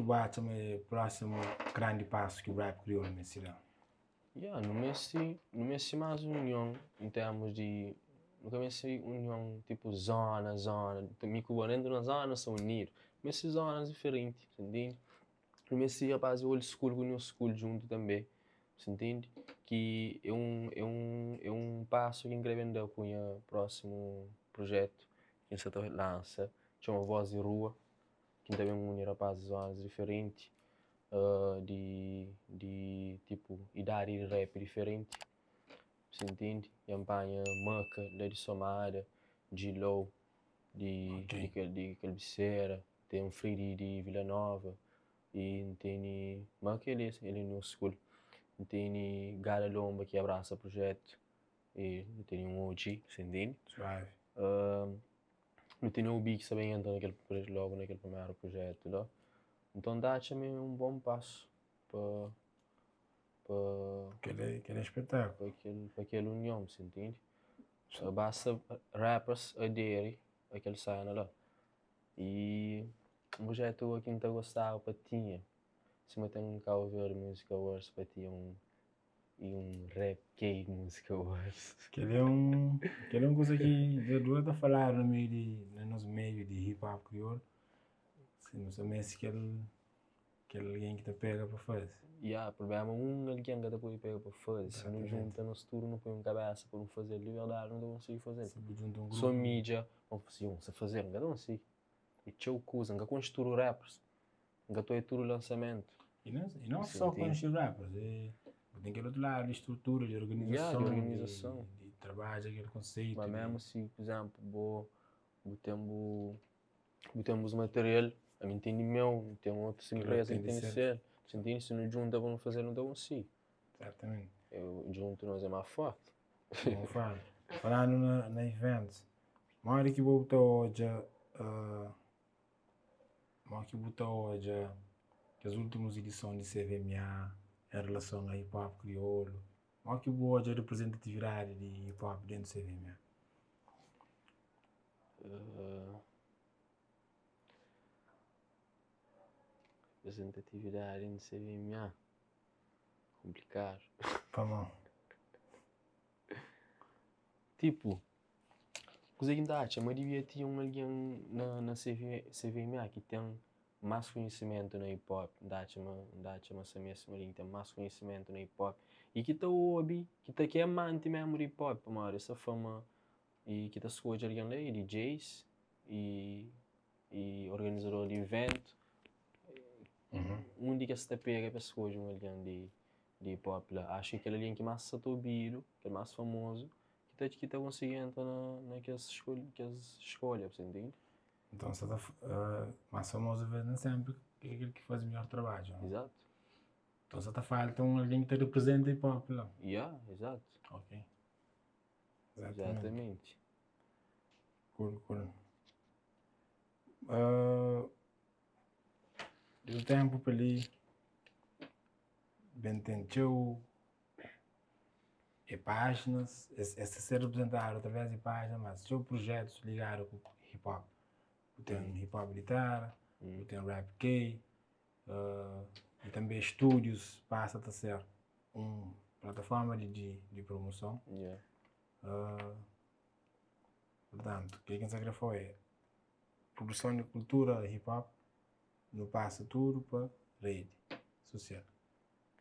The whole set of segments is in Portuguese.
bate é o próximo grande passo que o rap criou na cidade? No Messi mais união em termos de. No começo união tipo zona. Também que dentro da zona são unidos. Mas zonas diferentes, entende? No Messi rapaz old school com o new school junto também, você entende? Que é um passo que incrementou com o próximo projeto que se lança, chama Voz de Rua, que também une rapazes de zonas diferentes. De tipo idade de rap diferente, você entende? E apanha Maca, de Somada, G-Low, de Calbiceira, tem um Free de Vila Nova, e tem Maca ele no school, tem Gala Lomba que abraça o projeto, e tem um OG, você entende? Suave. Não tem o Big que também entra logo naquele primeiro projeto lá. Então dá-me um bom passo para Aquele espetáculo. para aquela união, você entende? Basta rappers aderem àquele cena lá. E o projeto aqui não gostava para tinha. Se eu tenho que ouvir música hoje para ti um rap gay música hoje. Aquele é uma coisa que já dura a falar no nosso meio de hip hop crioulo. Se não somente que alguém que te pega para fazer. Problema alguém que depois pega para fazer. Se não junta no estudo, não põe cabeça para não fazer de verdade, não consigo fazer. Só mídia, se fazer, não consigo. E tchau coisa, não construo rappers. Não estou tudo lançamento. E não só construir rappers, tem aquele outro lado de estrutura, de organização, de trabalho, aquele conceito. Mas mesmo se, por exemplo, botamos material, a mim tem meu, tem outra empresa que tem de ser. Se não junta, vamos fazer não dá um si. Exatamente. Eu junto nós é mais forte. Não falo. Falando na eventos, uma hora que vou botar hoje, que as últimas edições de CVMA em relação a hip hop crioulo, uma que boa hoje a representatividade de hip hop dentro do CVMA. Representatividade em CVMA. Complicado. Vamos. Tipo, coisa que dá, mas devia ter alguém na CVMA que tem mais conhecimento no hip hop, dá-te uma semestre tem mais conhecimento no hip hop e que está hobby, que é amante mesmo do hip hop, mano, essa fama e que está escolhendo alguém lá, DJs e organizador de evento. Um dia que você pega para escolher alguém de hip hop lá, acho que aquele alguém que mais se ouvido, que é mais famoso, que está conseguindo entrar naquelas escolhas, você entende? Então você está mais famoso vendo sempre aquele que faz o melhor trabalho. Não? Exato. Então você está faltando alguém que te representa hip hop lá. Exato. Ok. Exatamente. Cool. Do tempo para ali, bem tentou e páginas, esse ser representado através de páginas, mas seu projetos ligados com hip hop. Tem hip hop guitarra, tem rap gay, e também estúdios passa a ser uma plataforma de promoção. Portanto, o que a gente foi é produção de cultura hip hop, não passa tudo para rede social.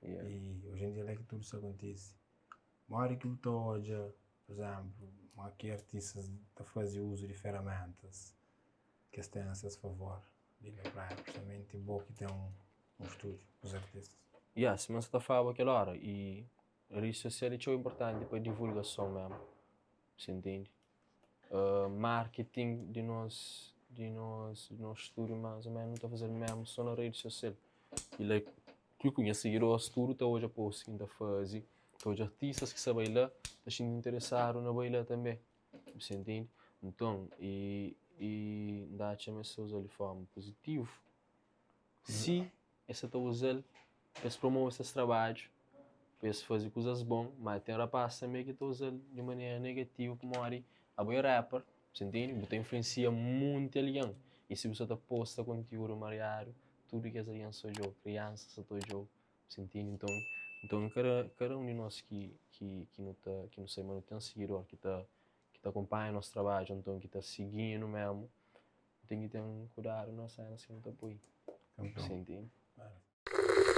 E hoje em dia é que tudo isso acontece. Uma hora que eu estou hoje, por exemplo, que artistas estão fazendo uso de ferramentas que têm a seu favor, principalmente bom que tem um estúdio para os artistas. Se você está falando aquela hora, e a rede social é muito importante para a divulgação mesmo, você entende? Marketing de nós estúdio mais ou menos está fazendo mesmo só na rede social. E like, eu conheço o estúdio, está hoje a pôr assim, está fazendo, hoje artistas que sabem lá, estão interessados na bailar também, você entende? Então, e dá-te a pessoas de forma positiva. Se essa está usando, para promover esses trabalhos, para fazer coisas boas, mas tem rapaz também que está usando de maneira negativa, como a boa rapper, você entende? Você influencia muito alguém. E se você está posta conteúdo mariado, tudo que as alianças jogo, crianças só jogo, sentindo então cada um de nós que não sei, mas não tem um seguidor que acompanha nosso trabalho, então que está seguindo mesmo, tem que ter um cuidado, não sai assim, muito apoio. Então, Sentindo. claro.